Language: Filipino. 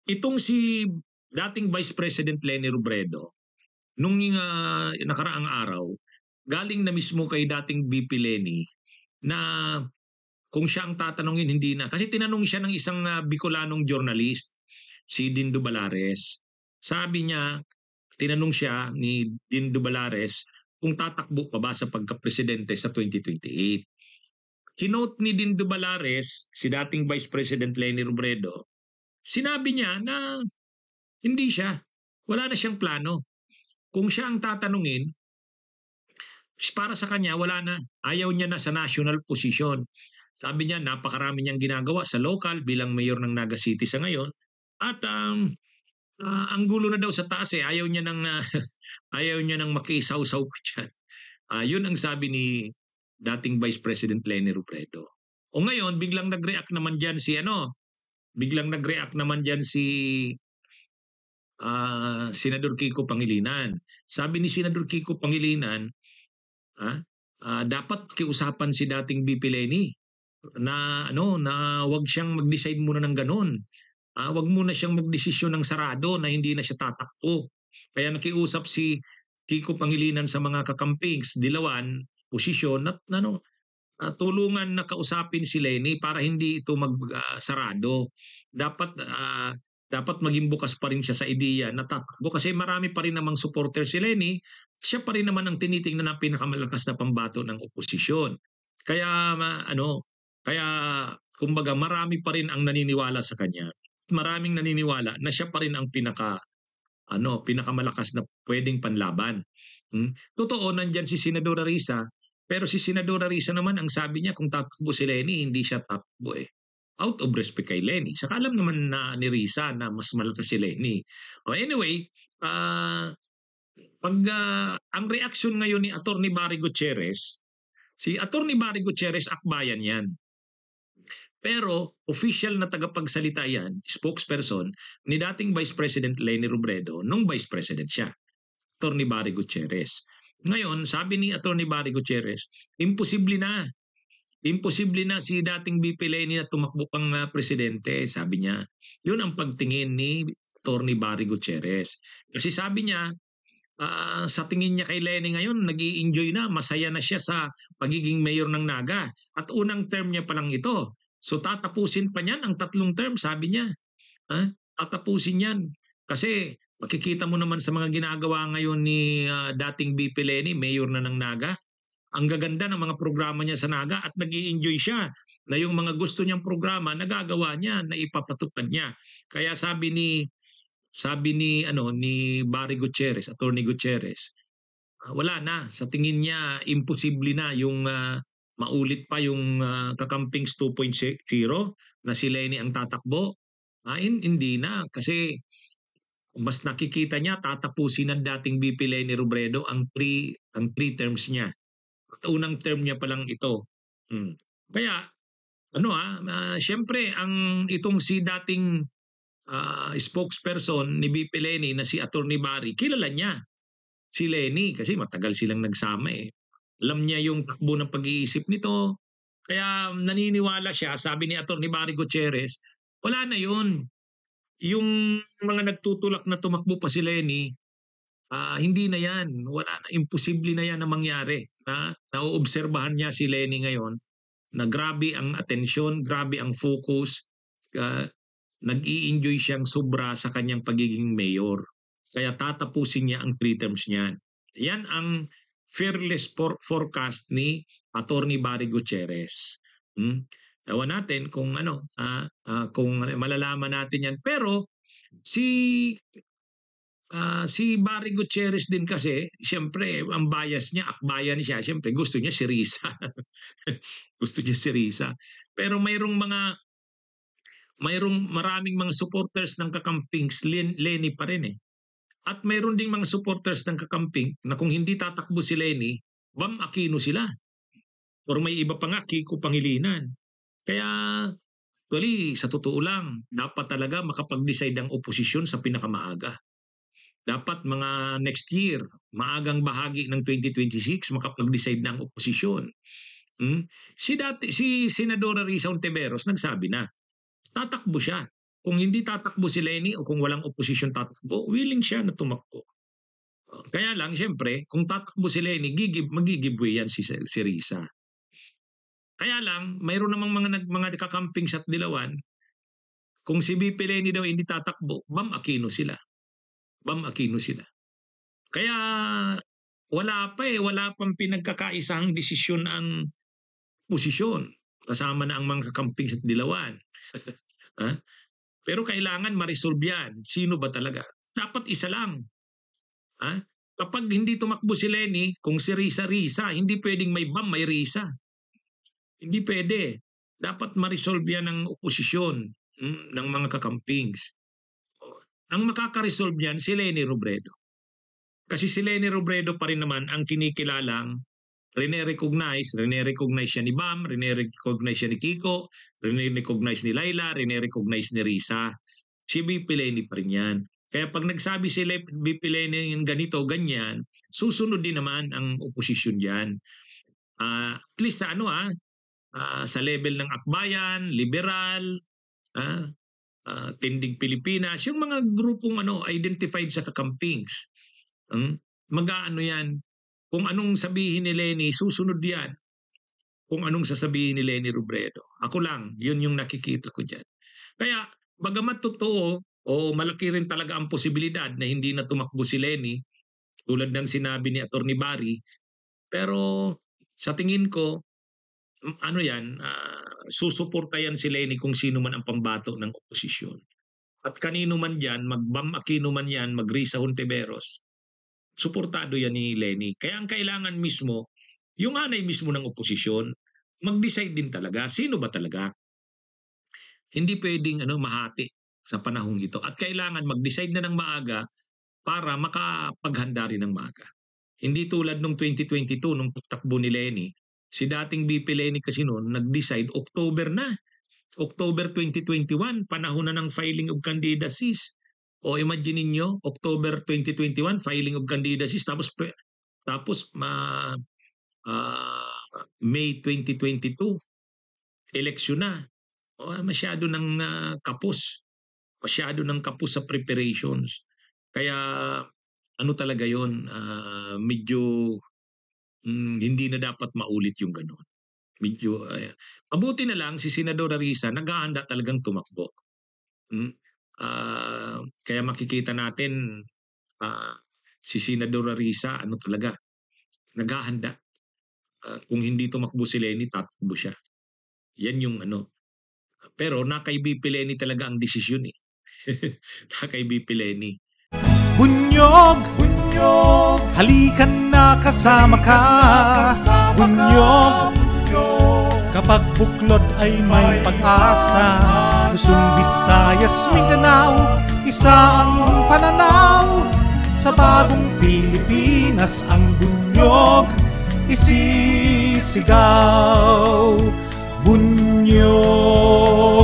Itong si dating Vice President Leni Robredo, nung nakaraang araw, galing na mismo kay dating VP Leni na kung siya ang tatanungin, hindi na. Kasi tinanong siya ng isang Bicolanong journalist, si Dindo Balares. Sabi niya, tinanong siya ni Dindo Balares kung tatakbo pa ba sa pagka-presidente sa 2028. Kinote ni Dindo Balares, si dating Vice President Leni Robredo, sinabi niya na hindi siya. Wala na siyang plano. Kung siya ang tatanungin, para sa kanya, wala na. Ayaw niya na sa national position. Sabi niya, napakarami niyang ginagawa sa local bilang mayor ng Naga City sa ngayon. At ang gulo na daw sa taas eh. Ayaw niya ng, ayaw niya ng makisaw-saw pa dyan. Yun ang sabi ni dating Vice President Leni Robredo. O ngayon, biglang nag-react naman dyan si biglang nag-react naman dyan si Senador Kiko Pangilinan. Sabi ni Senador Kiko Pangilinan, dapat kiusapan si dating VP Leni na wag siyang mag-decide muna ng ganun. Wag muna siyang magdesisyon ng sarado na hindi na siya tatakbo. Kaya nakiusap si Kiko Pangilinan sa mga kakampings, dilawan, posisyon at tulungan na kausapin si Leni para hindi ito magsarado. Dapat maging bukas pa rin siya sa ideya na tatakbo kasi marami pa rin namang supporter si Leni. Siya pa rin naman ang tinitingnan na pinakamalakas na pambato ng oposisyon. Kaya kaya kumbaga marami pa rin ang naniniwala sa kanya. Maraming naniniwala na siya pa rin ang pinakamalakas na pwedeng panlaban. Totoo, nandyan si Senadora Risa, pero si Senadora Risa naman, ang sabi niya, kung tatakbo si Leni, hindi siya tatakbo eh. Out of respect kay Leni. Saka alam naman na ni Risa na mas malakas si Leni. Anyway, ang reaction ngayon ni Atty. Barry Gutierrez, si Atty. Barry Gutierrez, akbayan yan. Pero official na tagapagsalita yan, spokesperson ni dating Vice President Leni Robredo nung Vice President siya, Atty. Barry Gutierrez. Ngayon, sabi ni Atty. Barry Gutierrez, imposible na. Imposible na si dating VP Leni na tumakbo pang presidente, sabi niya. Yun ang pagtingin ni Atty. Barry Gutierrez. Kasi sabi niya, sa tingin niya kay Leni ngayon, nag-i-enjoy na, masaya na siya sa pagiging mayor ng Naga. At unang term niya pa lang ito. So tatapusin pa niyan ang 3 term, sabi niya. Tatapusin yan. Kasi makikita mo naman sa mga ginagawa ngayon ni dating VP Leni, mayor na ng Naga. Ang gaganda ng mga programa niya sa Naga at nag-i-enjoy siya na yung mga gusto niyang programa nagagawa niya, na ipapatupad niya. Kaya sabi ni Barry Gutierrez, Attorney Gutierrez, wala na, sa tingin niya imposible na yung maulit pa yung Kakampings 2.0 na si Leni ang tatakbo. Hindi na, kasi mas nakikita niya tatapusin ng dating VP Leni Robredo ang three terms niya. At unang term niya pa lang ito. Kaya siyempre itong si dating spokesperson ni VP Leni na si Atty. Barry, kilala niya si Leni kasi matagal silang nagsama eh. Alam niya yung takbo ng pag-iisip nito. Kaya naniniwala siya, sabi ni Atty. Barry Gutierrez, wala na yun. Yung mga nagtutulak na tumakbo pa si Leni, hindi na yan. Wala na. Imposible na yan na mangyari. Nauobserbahan niya si Leni ngayon na grabe ang atensyon, grabe ang focus, nag-i-enjoy siyang sobra sa kanyang pagiging mayor. Kaya tatapusin niya ang 3 terms niyan. Yan ang fearless forecast ni Atty. Barry Gutierrez. Ewan natin kung kung malalaman natin yan. Pero si Barry Gutierrez din kasi, siyempre, ang bias niya, akbayan siya, siyempre gusto niya si Risa. Gusto niya si Risa. Pero maraming mga supporters ng Kakampings, Leni pa rin eh. At mayroon ding mga supporters ng Kakamping na kung hindi tatakbo si Leni, Bam Aquino sila. Or may iba pa nga, Kiko Pangilinan. Kaya, actually, sa totoo lang, dapat talaga makapag-decide ang oposisyon sa pinakamaaga. Dapat mga next year, maagang bahagi ng 2026, makapag-decide na ang oposisyon. Si Senadora Risa Ontiveros nagsabi na, tatakbo siya. kung hindi tatakbo si Leni o kung walang oposisyon tatakbo, willing siya na tumakbo. Kaya lang, siyempre, kung tatakbo si Leni, mag-give way yan si Risa. Kaya lang, mayroon namang mga nakakamping sa Dilawan, kung si BP Leni daw hindi tatakbo, Bam Aquino sila. Kaya wala pang pinagkakaisang desisyon ang posisyon. Kasama na ang mga kakamping sa Dilawan. Pero kailangan ma-resolve yan. Sino ba talaga? Dapat isa lang. Kapag hindi tumakbo si Leni, kung si Risa, hindi pwedeng may Bam, may Risa. Hindi pwede. Dapat ma-resolve yan ng oposisyon, ng mga kakampings. Ang makaka-resolve yan, si Leni Robredo. Kasi si Leni Robredo pa rin naman ang kinikilalang rene-recognize siya ni Bam, rene-recognize siya ni Kiko, rene-recognize ni Laila, rene-recognize ni Risa. Si BP Leni pa rin yan. Kaya pag nagsabi si BP Leni ganito, ganyan, susunod din naman ang oposisyon diyan. At least sa sa level ng akbayan, liberal, Tindig Pilipinas, yung mga grupong identified sa kakampings. Mag-aano yan. Kung anong sabihin ni Leni, susunod yan. Kung anong sasabihin ni Leni Robredo. Ako lang, yun yung nakikita ko dyan. Kaya, bagamat totoo, malaki rin talaga ang posibilidad na hindi na tumakbo si Leni, tulad ng sinabi ni Atty. Barry, pero sa tingin ko, susuporta yan si Leni kung sino man ang pambato ng oposisyon. At kanino man yan, mag-Bam Aquino man yan, mag-Risa Hontiveros, suportado yan ni Leni. Kaya ang kailangan mismo, yung hanay mismo ng oposisyon, mag-decide din talaga, sino ba talaga? Hindi pwedeng mahati sa panahong ito. At kailangan mag-decide na ng maaga para makapaghanda rin ng maaga. Hindi tulad nung 2022, nung takbo ni Leni, si dating BP Leni kasi noon, nag-decide October na. October 2021, panahon na ng filing of candidacies. O imagine niyo, October 2021, filing of candidacies, tapos May 2022, eleksyon na. Masyado ng kapos. Masyado ng kapos sa preparations. Kaya talaga yon, medyo hindi na dapat maulit yung gano'n. Medyo, mabuti na lang si Senadora Risa naghahanda talagang tumakbo. Kaya makikita natin si Senadora Risa talaga naghahanda. Kung hindi tumakbo si Leni, tatakbo siya. Yan yung Pero nakay BP Leni talaga ang desisyon eh. Nakay BP Leni. Bunyog, halikan na kasama ka. Bunyog, kapag buklod ay may pag-asa. Luzon, Visayas, Mindanao, isa ang pananaw. Sa bagong Pilipinas ang bunyog isisigaw. Bunyog.